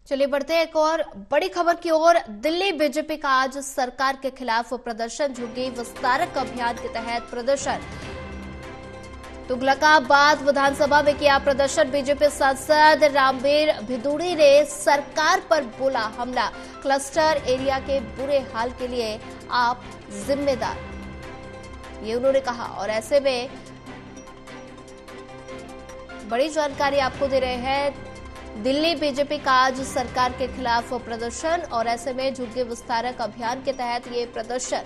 चलिए बढ़ते हैं एक और बड़ी खबर की ओर। दिल्ली बीजेपी का आज सरकार के खिलाफ प्रदर्शन। झुग्गी विस्तारक अभियान के तहत प्रदर्शन। तुगलकाबाद विधानसभा में किया प्रदर्शन। बीजेपी सांसद रामवीर भिदुड़ी ने सरकार पर बोला हमला। क्लस्टर एरिया के बुरे हाल के लिए आप जिम्मेदार, ये उन्होंने कहा। और ऐसे में बड़ी जानकारी आपको दे रहे हैं। दिल्ली बीजेपी का आज सरकार के खिलाफ प्रदर्शन और ऐसे में झुग्गी विस्तारक अभियान के तहत ये प्रदर्शन।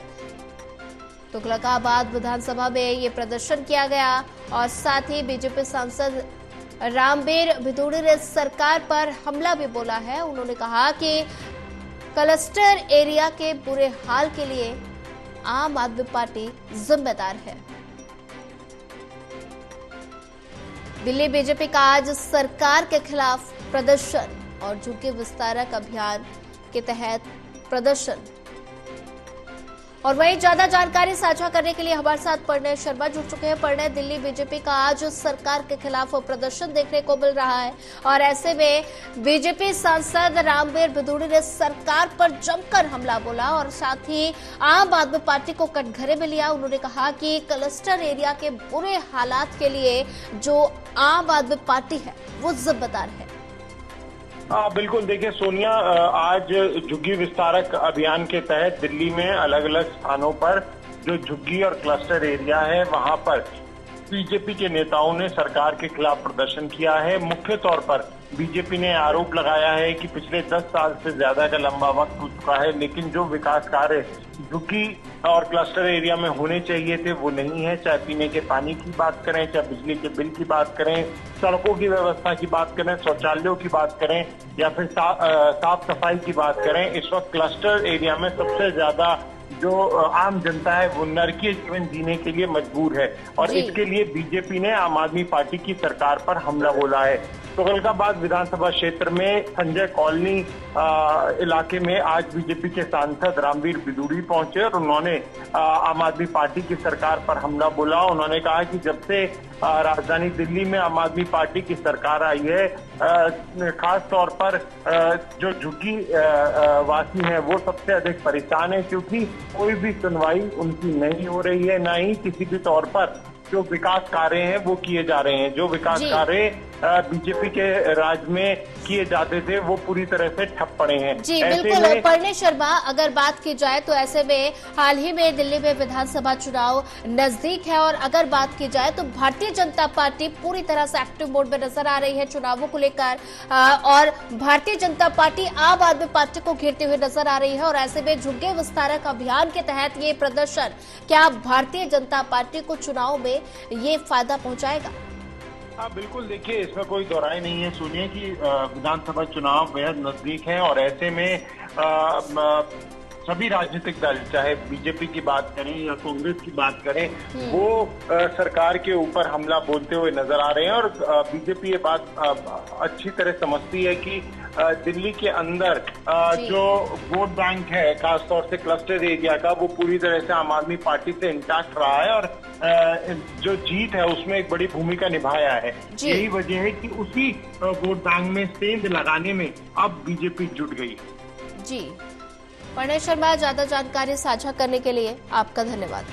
तुगलकाबाद विधानसभा में ये प्रदर्शन किया गया और साथ ही बीजेपी सांसद रामवीर भिदुड़ी ने सरकार पर हमला भी बोला है। उन्होंने कहा कि क्लस्टर एरिया के बुरे हाल के लिए आम आदमी पार्टी जिम्मेदार है। दिल्ली बीजेपी का आज सरकार के खिलाफ प्रदर्शन और झुग्गी विस्तारक अभियान के तहत प्रदर्शन। और वहीं ज्यादा जानकारी साझा करने के लिए हमारे साथ प्रणय शर्मा जुड़ चुके हैं। प्रणय, दिल्ली बीजेपी का आज सरकार के खिलाफ प्रदर्शन देखने को मिल रहा है और ऐसे में बीजेपी सांसद रामवीर भिदुड़ी ने सरकार पर जमकर हमला बोला और साथ ही आम आदमी पार्टी को कटघरे में लिया। उन्होंने कहा कि क्लस्टर एरिया के बुरे हालात के लिए जो आम आदमी पार्टी है वो जिम्मेदार है। बिल्कुल। देखिए सोनिया, आज झुग्गी विस्तारक अभियान के तहत दिल्ली में अलग अलग स्थानों पर जो झुग्गी और क्लस्टर एरिया है वहां पर बीजेपी के नेताओं ने सरकार के खिलाफ प्रदर्शन किया है। मुख्य तौर पर बीजेपी ने आरोप लगाया है कि पिछले 10 साल से ज्यादा का लंबा वक्त हो चुका है, लेकिन जो विकास कार्य झुग्गी और क्लस्टर एरिया में होने चाहिए थे वो नहीं है। चाहे पीने के पानी की बात करें, चाहे बिजली के बिल की बात करें, सड़कों की व्यवस्था की बात करें, शौचालयों की बात करें या फिर साफ सफाई की बात करें, इस वक्त क्लस्टर एरिया में सबसे ज्यादा जो आम जनता है वो नरकीय जीवन जीने के लिए मजबूर है। और इसके लिए बीजेपी ने आम आदमी पार्टी की सरकार पर हमला बोला है। तुगलकाबाद विधानसभा क्षेत्र में संजय कॉलोनी इलाके में आज बीजेपी के सांसद रामवीर भिदुड़ी पहुंचे और उन्होंने आम आदमी पार्टी की सरकार पर हमला बोला। उन्होंने कहा कि जब से राजधानी दिल्ली में आम आदमी पार्टी की सरकार आई है, खास तौर पर जो झुग्गी वासी हैं वो सबसे अधिक परेशान है, क्योंकि कोई भी सुनवाई उनकी नहीं हो रही है, ना ही किसी भी तौर पर जो विकास कार्य हैं वो किए जा रहे हैं। जो विकास कार्य बीजेपी के राज में किए जाते थे वो पूरी तरह से ठप पड़े हैं। जी बिल्कुल। प्रणय शर्मा, अगर बात की जाए तो ऐसे में हाल ही में दिल्ली में विधानसभा चुनाव नजदीक है और अगर बात की जाए तो भारतीय जनता पार्टी पूरी तरह से एक्टिव मोड में नजर आ रही है चुनावों को लेकर और भारतीय जनता पार्टी आम आदमी पार्टी को घेरते हुए नजर आ रही है। और ऐसे में झुग्गी विस्तारक अभियान के तहत ये प्रदर्शन क्या भारतीय जनता पार्टी को चुनाव में ये फायदा पहुंचाएगा? हाँ बिल्कुल। देखिए इसमें कोई दोहराई नहीं है सुनिए कि विधानसभा चुनाव बेहद नजदीक है और ऐसे में सभी राजनीतिक दल, चाहे बीजेपी की बात करें या कांग्रेस की बात करें, वो सरकार के ऊपर हमला बोलते हुए नजर आ रहे हैं। और बीजेपी ये बात अच्छी तरह समझती है कि दिल्ली के अंदर जो वोट बैंक है, खासतौर से क्लस्टर एरिया का, वो पूरी तरह से आम आदमी पार्टी से इंटैक्ट रहा है और जो जीत है उसमें एक बड़ी भूमिका निभाया है। यही वजह है कि उसी वोट बैंक में सेंध लगाने में अब बीजेपी जुट गई। जी प्रणय शर्मा, ज्यादा जानकारी साझा करने के लिए आपका धन्यवाद।